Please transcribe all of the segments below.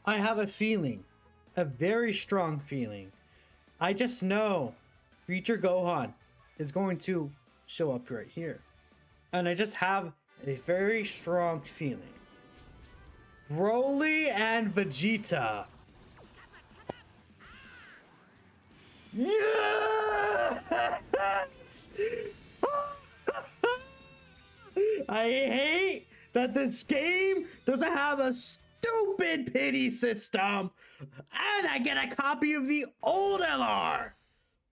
I have a feeling, a very strong feeling. I just know future Gohan is going to show up right here. And I just have a very strong feeling. Broly and Vegeta. Yes! I hate that this game doesn't have a stupid pity system. And I get a copy of the old LR.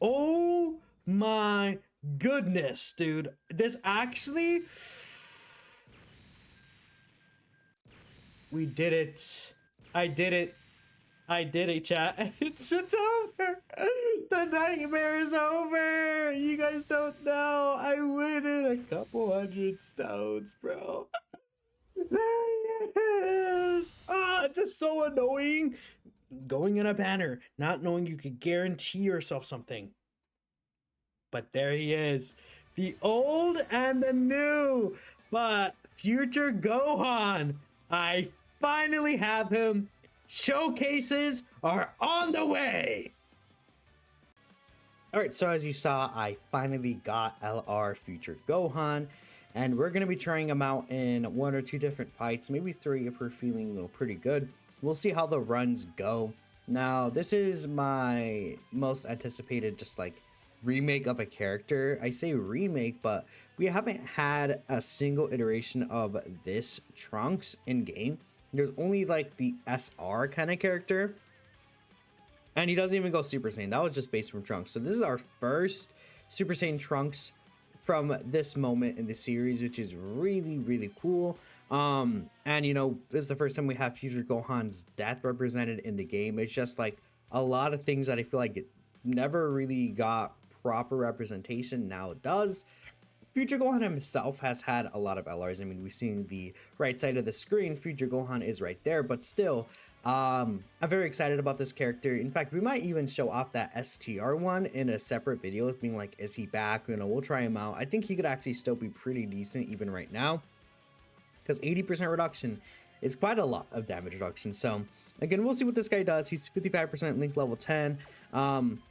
Oh my goodness, dude. This actually... We did it. I did it. I did it, chat. It's over. The nightmare is over. You guys don't know. I win in a couple hundred stones, bro. There it is. Oh, it's just so annoying. Going in a banner, not knowing you could guarantee yourself something. But there he is. The old and the new. But future Gohan. I finally have him. Showcases are on the way. Alright, so as you saw, I finally got LR Future Gohan. And we're going to be trying him out in 1 or 2 different fights. Maybe 3 if we're feeling pretty good. We'll see how the runs go. Now, this is my most anticipated just like remake of a character. I say remake, but we haven't had a single iteration of this Trunks in game. There's only like the SR kind of character, and he doesn't even go Super Saiyan. That was just based from Trunks. So this is our first Super Saiyan Trunks from this moment in the series, which is really cool. And you know, this is the first time we have future Gohan's death represented in the game. It's just like a lot of things that I feel like it never really got proper representation. Now it does. Future Gohan himself has had a lot of LRs. I mean, we've seen the right side of the screen. Future Gohan is right there, but still, I'm very excited about this character. In fact, we might even show off that STR one in a separate video, being like, is he back? You know, we'll try him out. I think he could actually still be pretty decent even right now, because 80% reduction is quite a lot of damage reduction. So again, we'll see what this guy does. He's 55% link level 10.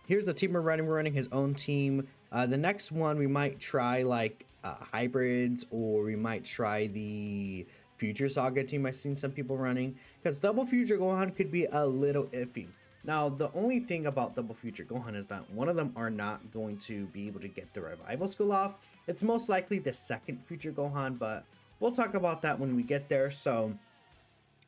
Here's the team we're running. We're running his own team. The next one we might try like hybrids, or we might try the Future Saga team I've seen some people running, because double Future Gohan could be a little iffy. Now, the only thing about double Future Gohan is that one of them are not going to be able to get the revival skill off. It's most likely the second Future Gohan, but we'll talk about that when we get there. So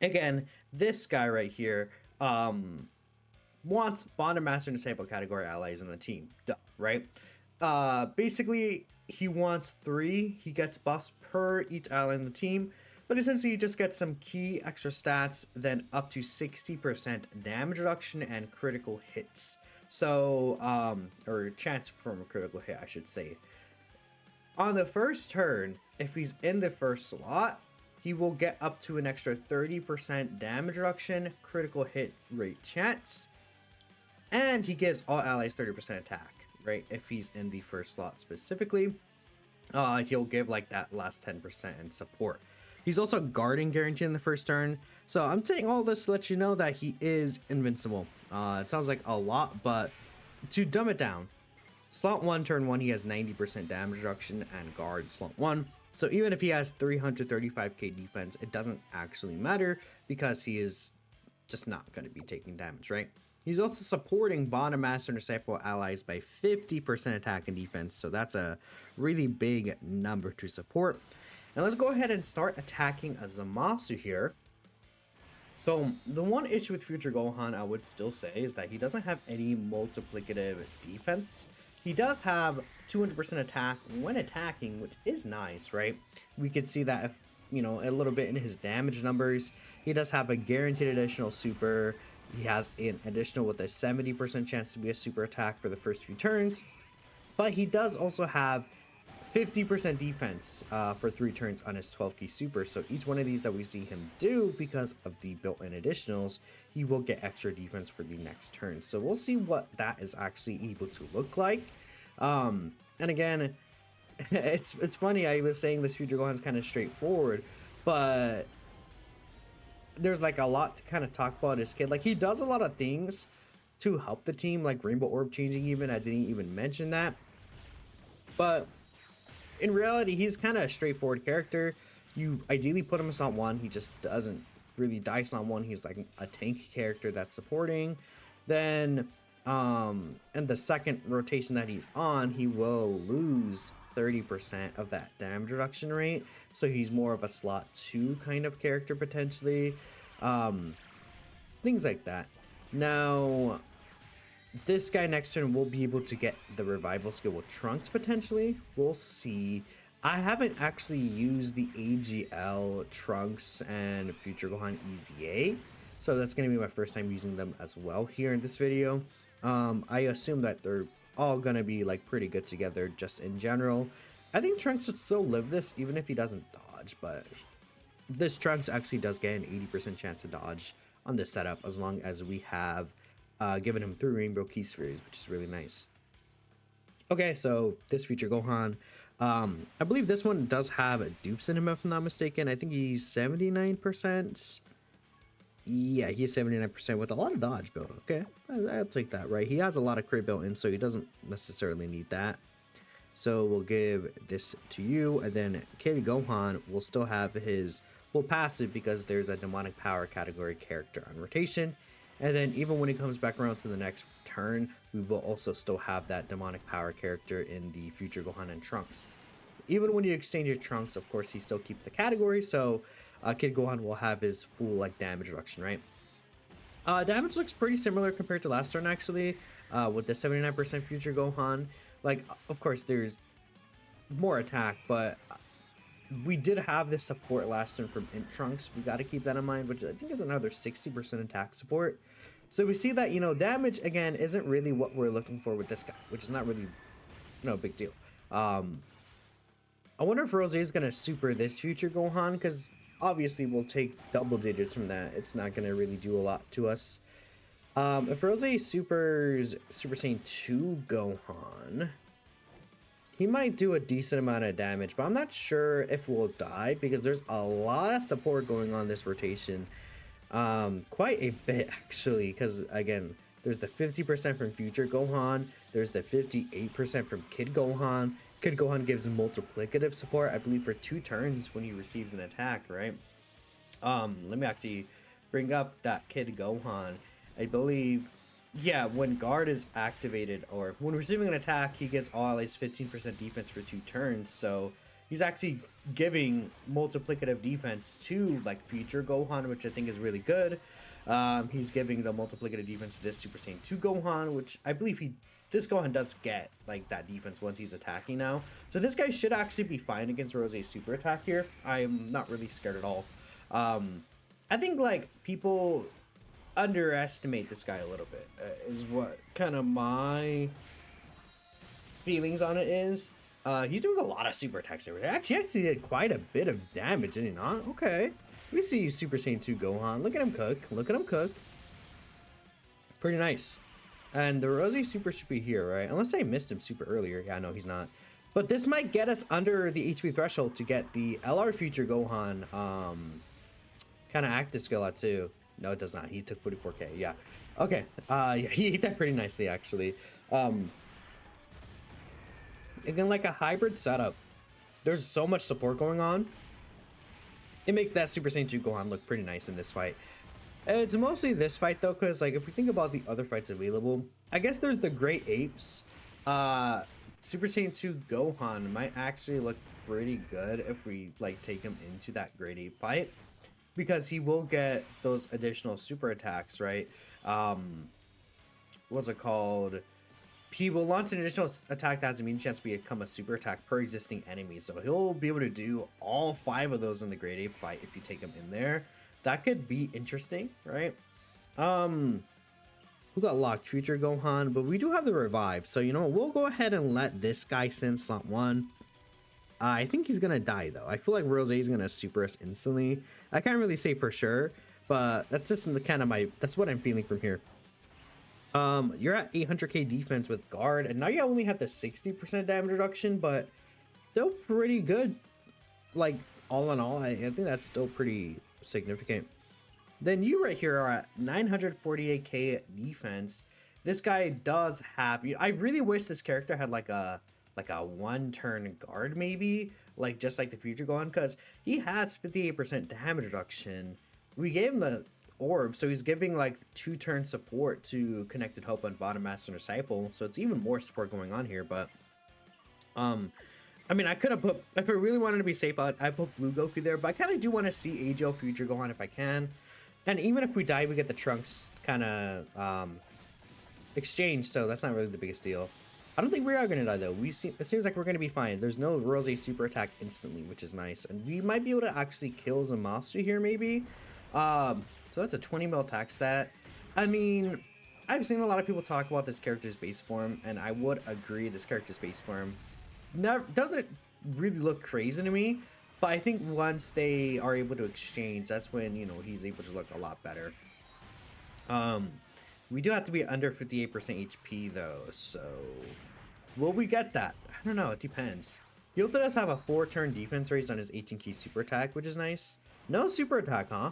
again, this guy right here wants Bond and Master and Disciple category allies in the team. Duh, right? Basically, he wants 3. He gets buffs per each ally in the team, but essentially he just gets some key extra stats, then up to 60% damage reduction and critical hits. So, or chance from a critical hit, I should say. On the first turn, if he's in the first slot, he will get up to an extra 30% damage reduction, critical hit rate chance, and he gives all allies 30% attack, right? If he's in the first slot specifically, he'll give like that last 10% in support. He's also guarding guaranteed in the first turn. So I'm saying all this to let you know that he is invincible. It sounds like a lot, but to dumb it down, slot 1, turn 1, he has 90% damage reduction and guard slot 1. So even if he has 335k defense, it doesn't actually matter, because he is just not going to be taking damage, right? He's also supporting Bond and Master and Disciple allies by 50% attack and defense, so that's a really big number to support. And let's go ahead and start attacking a Zamasu here. So the one issue with Future Gohan, I would still say, is that he doesn't have any multiplicative defense. He does have 200% attack when attacking, which is nice, right? We could see that, if, you know, a little bit in his damage numbers. He does have a guaranteed additional super. He has an additional with a 70% chance to be a super attack for the first few turns. But he does also have 50% defense for 3 turns on his 12 key super. So each one of these that we see him do, because of the built-in additionals, he will get extra defense for the next turn. So we'll see what that is actually able to look like. And again, it's funny, I was saying this Future Gohan's kind of straightforward, but there's like a lot to kind of talk about this kid. Like he does a lot of things to help the team, like Rainbow Orb changing. Even I didn't even mention that, but in reality, he's kind of a straightforward character. You ideally put him in slot 1. He just doesn't really die slot 1. He's like a tank character that's supporting. Then, in the second rotation that he's on, he will lose 30% of that damage reduction rate. So he's more of a slot 2 kind of character potentially. Things like that. Now, this guy next turn will be able to get the revival skill with Trunks potentially. We'll see. I haven't actually used the AGL Trunks and Future Gohan EZA, so that's going to be my first time using them as well here in this video. I assume that they're all going to be like pretty good together just in general. I think Trunks should still live this even if he doesn't dodge, but this Trunks actually does get an 80% chance to dodge on this setup as long as we have given him 3 Rainbow Key Spheres, which is really nice. Okay, so this Future Gohan, I believe this one does have a dupes in him if I'm not mistaken. I think he's 79%. Yeah, he's 79% with a lot of dodge built. Okay, I'll take that, right? He has a lot of crit built in, so he doesn't necessarily need that. So we'll give this to you, and then Kid Gohan will still have his full passive because there's a demonic power category character on rotation. And then even when he comes back around to the next turn, we will also still have that demonic power character in the Future Gohan and Trunks. Even when you exchange your Trunks, of course, he still keeps the category, so Kid Gohan will have his full like damage reduction, right? Damage looks pretty similar compared to last turn, actually, with the 79% Future Gohan. Like, of course, there's more attack, but we did have this support last turn from Int Trunks. We got to keep that in mind, which I think is another 60% attack support. So we see that, you know, damage, again, isn't really what we're looking for with this guy, which is not really, no big deal. I wonder if Rose is going to super this Future Gohan, because obviously we'll take double digits from that. It's not going to really do a lot to us. If Rose supers Super Saiyan 2 Gohan, he might do a decent amount of damage, but I'm not sure if we'll die because there's a lot of support going on this rotation. Quite a bit actually, because again, there's the 50% from Future Gohan, there's the 58% from Kid Gohan. Kid Gohan gives multiplicative support, I believe, for 2 turns when he receives an attack, right? Let me actually bring up that Kid Gohan. I believe, yeah, when guard is activated or when receiving an attack, he gets all allies 15% defense for 2 turns. So he's actually giving multiplicative defense to like Future Gohan, which I think is really good. He's giving the multiplicative defense to this Super Saiyan 2 Gohan, which I believe this Gohan does get like that defense once he's attacking now. So this guy should actually be fine against Rose's super attack here. I am not really scared at all. I think like people underestimate this guy a little bit, is what kind of my feelings on it is. He's doing a lot of super attacks over here. Actually did quite a bit of damage, did he not? Okay. We see Super Saiyan 2 Gohan. Look at him cook. Look at him cook. Pretty nice. And the Rosy super should be here, right? Unless I missed him super earlier. Yeah, no, he's not. But this might get us under the HP threshold to get the LR Future Gohan kind of active skill out too. No, it does not. He took 44k. Yeah. Okay. Yeah, he ate that pretty nicely, actually. Again, like a hybrid setup, there's so much support going on. It makes that Super Saiyan 2 Gohan look pretty nice in this fight. It's mostly this fight, though, because, like, if we think about the other fights available, I guess there's the Great Apes. Super Saiyan 2 Gohan might actually look pretty good if we, like, take him into that Great Ape fight, because he will get those additional super attacks, right? What's it called? He will launch an additional attack that has a mean chance to become a super attack per existing enemy. So he'll be able to do all 5 of those in the Great Ape fight if you take him in there. That could be interesting, right? Who got locked? Future Gohan, but we do have the revive. So, you know, we'll go ahead and let this guy send slot 1. I think he's gonna die though. I feel like Rose is gonna super us instantly. I can't really say for sure, but that's just the kind of that's what I'm feeling from here. You're at 800k defense with guard, and now you only have the 60% damage reduction, but still pretty good. Like, all in all, I think that's still pretty significant. Then you right here are at 948k defense. This guy does have. I really wish this character had like a one turn guard maybe, like just like the future Gohan, because he has 58% damage reduction. We gave him the orb, so he's giving like 2 turn support to Connected Hope on bottom master and disciple, so it's even more support going on here. But I mean, I could have put, if I really wanted to be safe, I put Blue Goku there, but I kind of do want to see AGL future Gohan if I can. And even if we die, we get the Trunks kind of exchange, so that's not really the biggest deal. I don't think we are going to die, though. It seems like we're going to be fine. There's no Rose super attack instantly, which is nice. And we might be able to actually kill Zamasu here, maybe. So that's a 20 mil attack stat. I mean, I've seen a lot of people talk about this character's base form, and I would agree this character's base form doesn't really look crazy to me. But I think once they are able to exchange, that's when, you know, he's able to look a lot better. We do have to be under 58% HP though, so will we get that? I don't know, it depends. He also does have a 4-turn defense raised on his 18 key super attack, which is nice. No super attack, huh?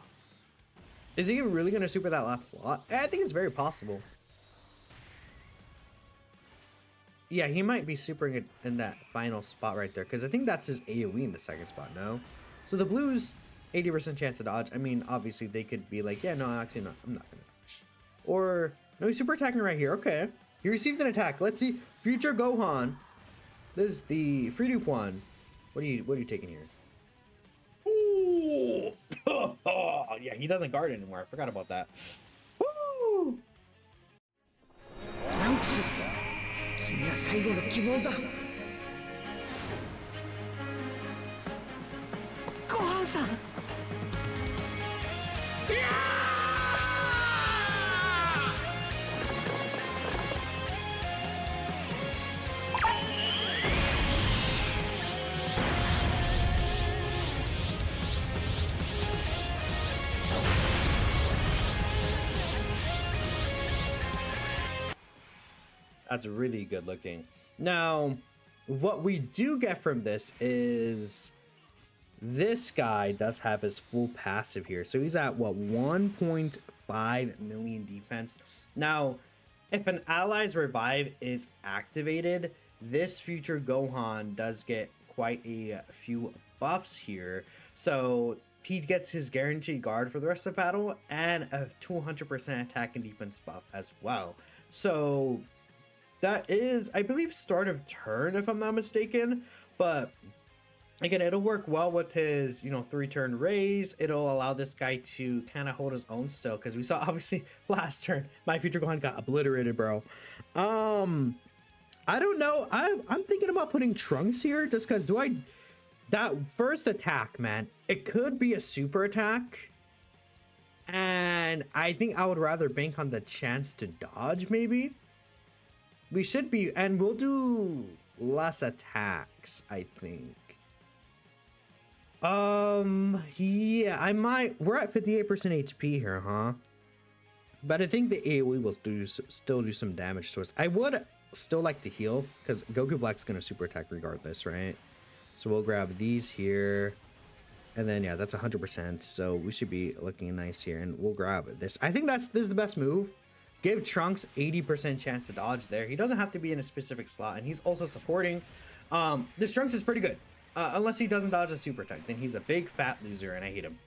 Is he really gonna super that last slot? I think it's very possible. Yeah, he might be supering it in that final spot right there, because I think that's his AoE in the second spot, no? So the Blues, 80% chance to dodge. I mean, obviously they could be like, yeah, no, actually not. I'm not gonna dodge. Or, no, he's super attacking right here. Okay. He receives an attack. Let's see. Future Gohan. This is the free dupe one. What are you taking here? Ooh! Oh, yeah, he doesn't guard anymore. I forgot about that. Woo! 君は最後の希望だ。ごはんさん。That's really good looking. Now, what we do get from this is this guy does have his full passive here. So he's at what, 1.5 million defense. Now, if an ally's revive is activated, this future Gohan does get quite a few buffs here. So he gets his guaranteed guard for the rest of the battle and a 200% attack and defense buff as well. So that is, I believe, start of turn, if I'm not mistaken. But again, it'll work well with his, 3-turn raise. It'll allow this guy to kind of hold his own still, because we saw, obviously, last turn, my future Gohan got obliterated, bro. I don't know. I'm thinking about putting Trunks here, just because that first attack, man, it could be a super attack. And I think I would rather bank on the chance to dodge, maybe. We should be, and we'll do less attacks, I think. Yeah, I might. We're at 58% HP here, huh? But I think the AoE will still do some damage to us. I would still like to heal, because Goku Black's gonna super attack regardless, right? So we'll grab these here. And then, yeah, that's 100%. So we should be looking nice here. And we'll grab this. I think this is the best move. Give Trunks 80% chance to dodge there. He doesn't have to be in a specific slot, and he's also supporting. This Trunks is pretty good. Unless he doesn't dodge a super attack, then he's a big fat loser, and I hate him.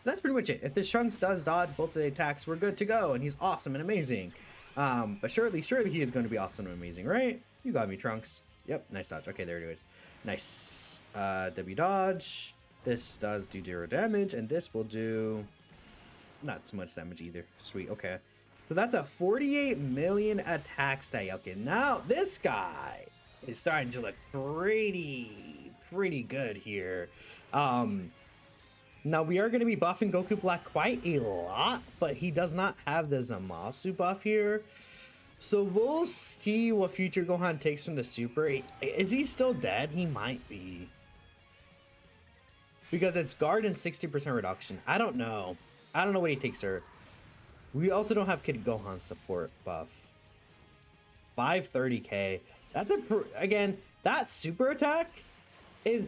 That's pretty much it. If this Trunks does dodge both of the attacks, we're good to go, and he's awesome and amazing. But surely he is going to be awesome and amazing, right? You got me, Trunks. Yep, nice dodge. Okay, there it is. Nice. W dodge. This does do 0 damage, and this will do not so much damage either. Sweet, okay. So that's a 48 million attack stat. Okay, now this guy is starting to look pretty good here. Now we are going to be buffing Goku Black quite a lot, but he does not have the Zamasu buff here. So we'll see what future Gohan takes from the super. Is he still dead? He might be. Because it's guard and 60% reduction. I don't know. I don't know what he takes her. We also don't have Kid Gohan support buff. 530k. That's again, that super attack is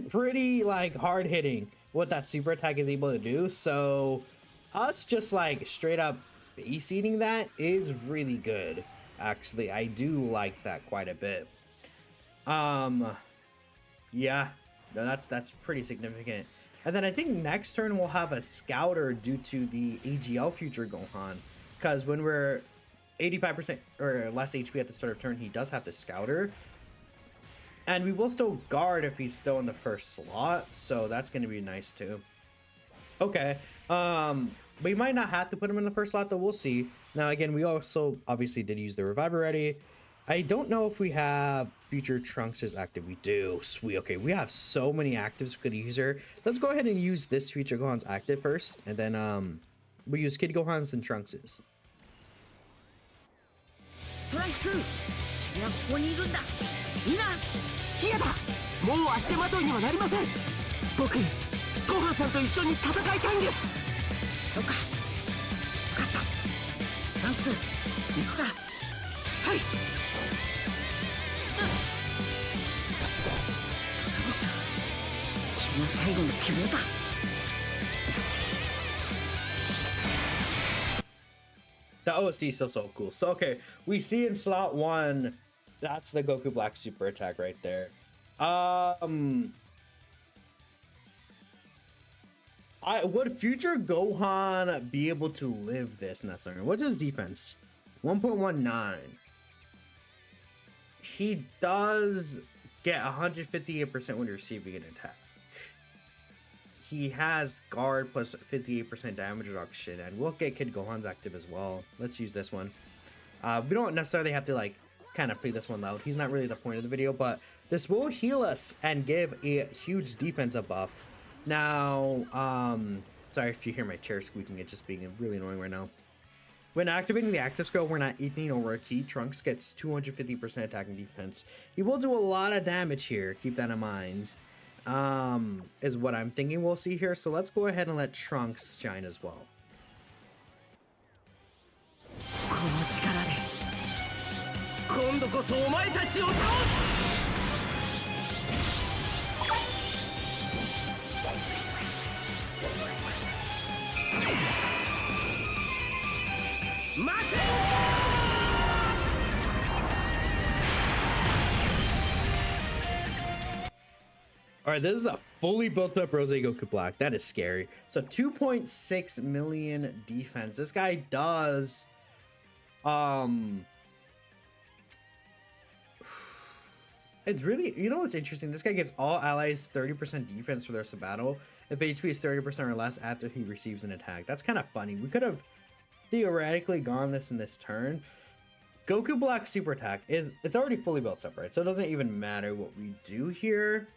pretty like hard hitting what that super attack is able to do. So us just like straight up base eating that is really good. Actually, I do like that quite a bit. Yeah, that's pretty significant. And then I think next turn we'll have a scouter due to the AGL future Gohan, because when we're 85% or less HP at the start of turn, he does have the scouter. And we will still guard if he's still in the first slot, so that's going to be nice too. Okay, we might not have to put him in the first slot though, we'll see. Now again, we also obviously did use the revive already. I don't know if we have future Trunks is active. We do. Sweet. Okay, we have so many actives we could use here. Let's go ahead and use this future Gohan's active first, and then we use Kid Gohan's and Trunks's. Trunks, 君はここにいるんだ。みんな、ヒヤだ。もう足手まといにはなりません。僕、ごはんさんと一緒に戦いたいんです。そうか。分かった。トランクス、行くか。はい。トランクス、君は最後の希望だ。The OSD is still so cool. So okay, we see in slot 1, that's the Goku Black super attack right there. Would future Gohan be able to live this in that turn? What's his defense? 1.19. He does get 158% when receiving an attack. He has guard plus 58% damage reduction, and we'll get Kid Gohan's active as well. Let's use this one. We don't necessarily have to like kind of play this one loud. He's not really the point of the video, but this will heal us and give a huge defensive buff. Now, sorry if you hear my chair squeaking, it's just being really annoying right now. When activating the active skill, we're not eating over a key. Trunks gets 250% attack and defense. He will do a lot of damage here. Keep that in mind. Is what I'm thinking we'll see here. So let's go ahead and let Trunks shine as well. All right, this is a fully built up Rose Goku Black. That is scary. So 2.6 million defense. This guy does it's really, you know what's interesting? This guy gives all allies 30% defense for the rest of battle if HP is 30% or less after he receives an attack. That's kind of funny. We could have theoretically gone this in this turn. Goku Black super attack it's already fully built up, right? So it doesn't even matter what we do here.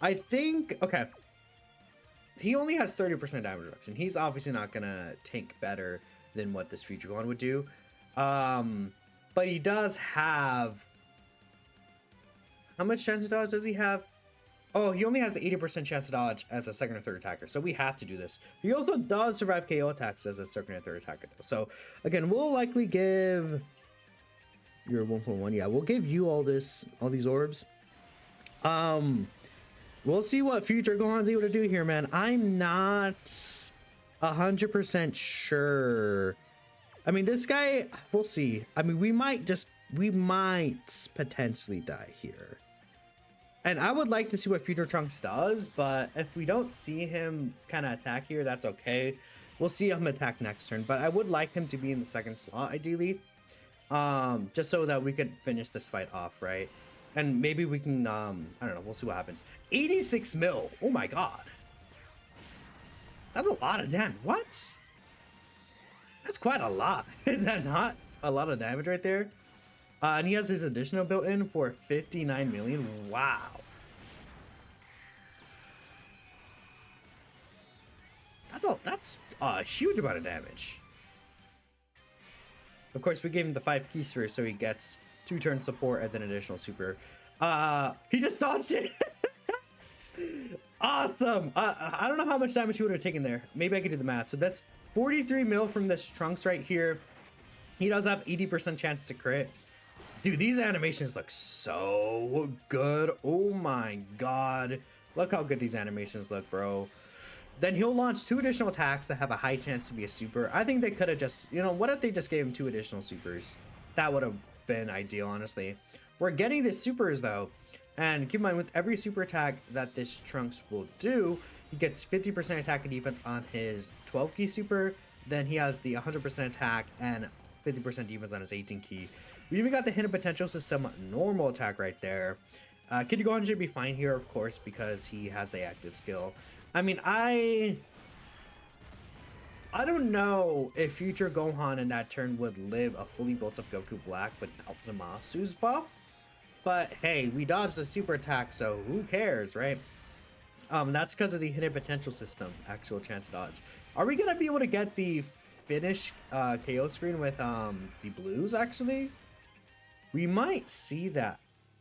I think, okay, he only has 30% damage reduction. He's obviously not gonna tank better than what this future one would do. But he does have, how much chance to dodge does he have? Oh, he only has the 80% chance to dodge as a second or third attacker, so we have to do this. He also does survive KO attacks as a second or third attacker, though. So again, we'll likely give your 1.1. Yeah, we'll give you all these orbs. We'll see what future Gohan's able to do here, man. I'm not 100% sure. I mean, this guy, we'll see. I mean, we might potentially die here. And I would like to see what future Trunks does, but if we don't see him kind of attack here, that's okay. We'll see him attack next turn, but I would like him to be in the second slot, ideally. Just so that we could finish this fight off, right? And maybe we can, I don't know, we'll see what happens. 86 mil. Oh my god. That's a lot of damage. What? That's quite a lot. Is that not a lot of damage right there? And he has his additional built in for 59 million. Wow. That's a huge amount of damage. Of course, we gave him the 5 keys first, so he gets 2 turn support and then additional super. He just dodged it. Awesome. I don't know how much damage he would have taken there. Maybe I could do the math. So that's 43 mil from this Trunks right here. He does have 80% chance to crit. Dude, these animations look so good. Oh my god. Look how good these animations look, bro. then he'll launch 2 additional attacks that have a high chance to be a super. I think they could have just, you know, what if they just gave him 2 additional supers? That would have been ideal, honestly. We're getting the supers though, and keep in mind with every super attack that this Trunks will do, he gets 50% attack and defense on his 12 key super. Then he has the 100% attack and 50% defense on his 18 key. We even got the hidden potential system normal attack right there. Kid Gohan should be fine here, of course, because he has a active skill. I mean, I don't know if future Gohan in that turn would live a fully built up Goku Black without Zamasu's buff. But hey, we dodged the super attack, so who cares, right? That's because of the hidden potential system, actual chance dodge. Are we gonna be able to get the finish KO screen with the blues actually? We might see that.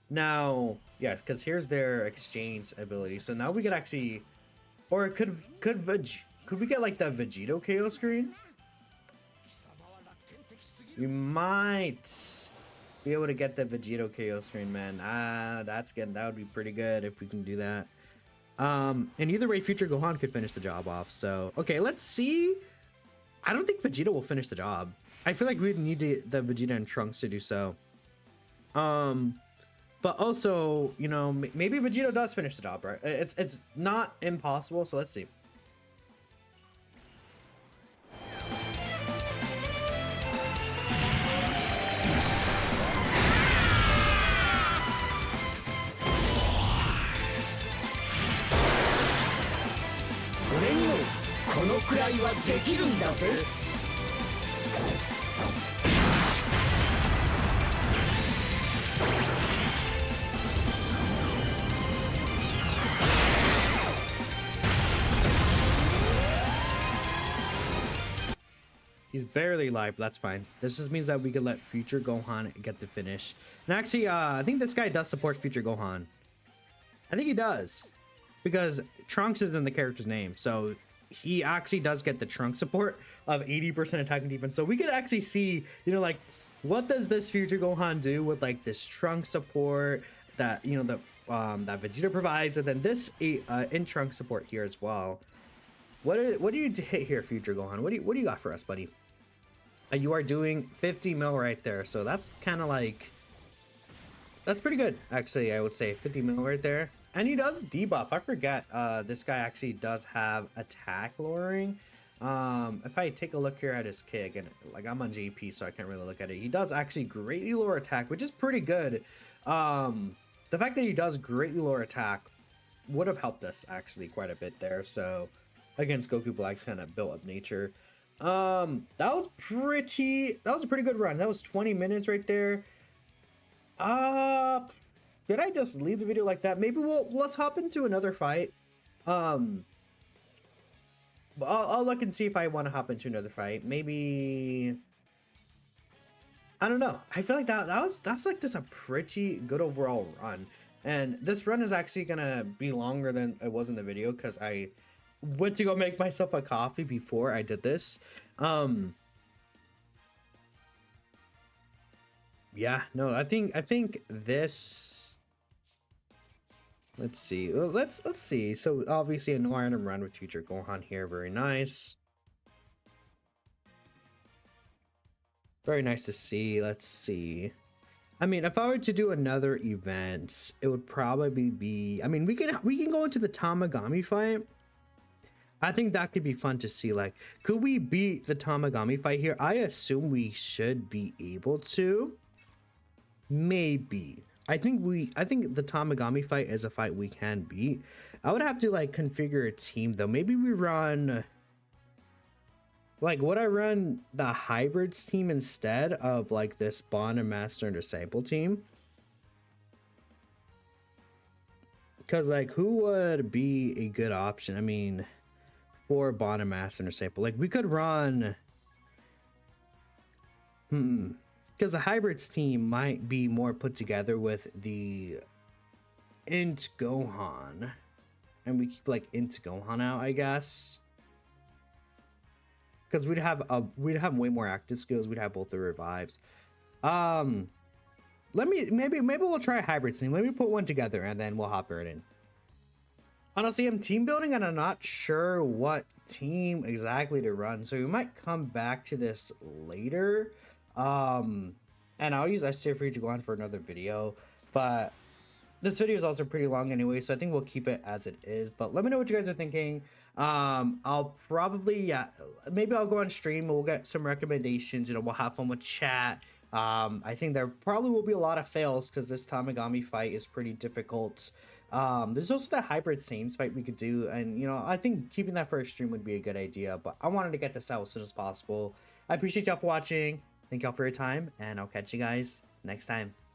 Now, yes, because here's their exchange ability. So now we could actually, or could we get like the Vegito KO screen? We might be able to get the Vegito KO screen, man. That would be pretty good if we can do that. And either way, future Gohan could finish the job off. So okay, let's see. I don't think Vegeta will finish the job. I feel like we'd need the Vegeta and Trunks to do so. But also, you know, maybe Vegito does finish the job, right? It's not impossible, so let's see. He's barely alive, but that's fine. This just means that we could let future Gohan get the finish. And actually, I think this guy does support future Gohan. I think he does. Because Trunks is in the character's name. So he actually does get the Trunks support of 80% attack and defense. So we could actually see, you know, like, what does this future Gohan do with like this Trunks support that, you know, that Vegeta provides, and then this in Trunks support here as well. What do you hit here, future Gohan? What do you got for us, buddy? You are doing 50 mil right there, so that's kind of like, that's pretty good actually. I would say 50 mil right there. And he does debuff. I forget this guy actually does have attack lowering. If I take a look here at his kick, and like I'm on JP, so I can't really look at it, he does actually greatly lower attack, which is pretty good. The fact that he does greatly lower attack would have helped us actually quite a bit there. So against Goku Black's kind of built up nature. That was a pretty good run. That was 20 minutes right there. Did I just leave the video like that? Maybe let's hop into another fight. I'll look and see if I want to hop into another fight. Maybe, I don't know. I feel like that's like just a pretty good overall run. And this run is actually gonna be longer than it was in the video because I went to go make myself a coffee before I did this. Yeah, no, I think this, let's see. Well, let's see. So obviously a no item run with future Gohan here, very nice. Very nice to see. Let's see. I mean, if I were to do another event, it would probably be, I mean, we can go into the Tamagami fight. I think that could be fun to see. Like, could we beat the Tamagami fight here? I assume we should be able to. Maybe. I think the Tamagami fight is a fight we can beat. I would have to like configure a team though. Maybe we run, like, would I run the hybrids team instead of like this Bond and Master and Disciple team? Because like, who would be a good option? I mean, for Bond and Master and Disciple, like we could run, because the hybrids team might be more put together with the Int Gohan, and we keep like Int Gohan out, I guess, because we'd have way more active skills. We'd have both the revives. Maybe we'll try a hybrid team. Let me put one together and then we'll hop right in. Honestly, I'm team building and I'm not sure what team exactly to run, so we might come back to this later. Um, and I'll use S tier for you to go on for another video, but this video is also pretty long anyway, so I think we'll keep it as it is. But let me know what you guys are thinking. I'll probably, yeah, maybe I'll go on stream and we'll get some recommendations. You know, we'll have fun with chat. I think there probably will be a lot of fails because this Tamagami fight is pretty difficult. There's also the hybrid Saints fight we could do, and you know, I think keeping that for a stream would be a good idea. But I wanted to get this out as soon as possible. I appreciate y'all for watching. Thank y'all for your time, and I'll catch you guys next time.